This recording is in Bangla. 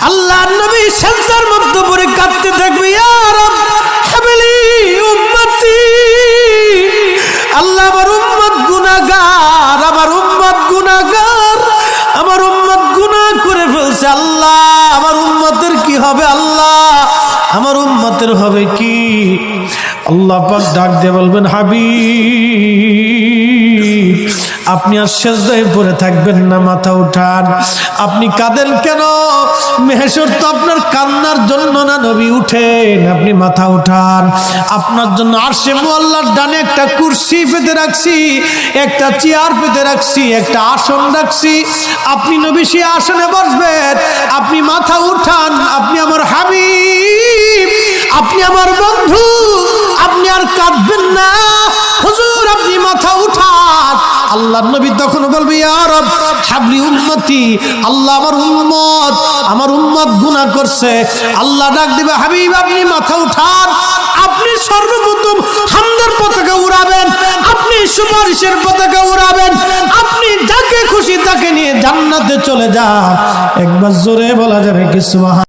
আল্লাহর নবী সিজদার মধ্যে পড়ে কাঁদতে থাকবে, ইয়া রব হাবলি উম্মতি, আল্লাহ আমার উম্মত গুনাহগার, আমার উম্মত গুনাহগার, আমার উম্মত গুনাহ করে ফেলছে, আল্লাহ আমার উম্মতের কি হবে, আল্লাহ আমার উম্মতের হবে কি? আল্লাহ পাক ডাক দিয়ে বলবেন, হাবিব আপনি আর সিজদায় পড়ে থাকবেন না, মাথা উঠান। আপনি কাঁদেন কেন? মেহশর তো আপনার কান্নার জন্য না নবী, উঠেন, আপনি মাথা উঠান। আপনার জন্য আরশে মুআল্লার ডানে একটা কুরসি পেতে রাখছি, একটা চেয়ার পেতে রাখছি, একটা আসন রাখছি, আপনি নবী সেই আসনে বসবেন। আপনি মাথা উঠান, আপনি আমার হাবিব, আপনি আমার বন্ধু, আপনি আর কাঁদবেন না। হুজুর আপনি মাথা উঠান। আল্লাহর নবী তখন বলবে, ইয়া রব হাবলি উম্মতি, আল্লাহ আমার উম্মত গুনাহ করছে। আল্লাহ ডাক দিবে, হাবিব আপনি মাথা উঠান। আপনি সর্বপ্রথম হামদের পতাকা উড়াবেন, আপনি সুপারিশের পতাকা উড়াবেন, আপনি যাকে খুশি তাকে নিয়ে জান্নাতে চলে যান। একবার জোরে বলা যাবে কি সুবহান।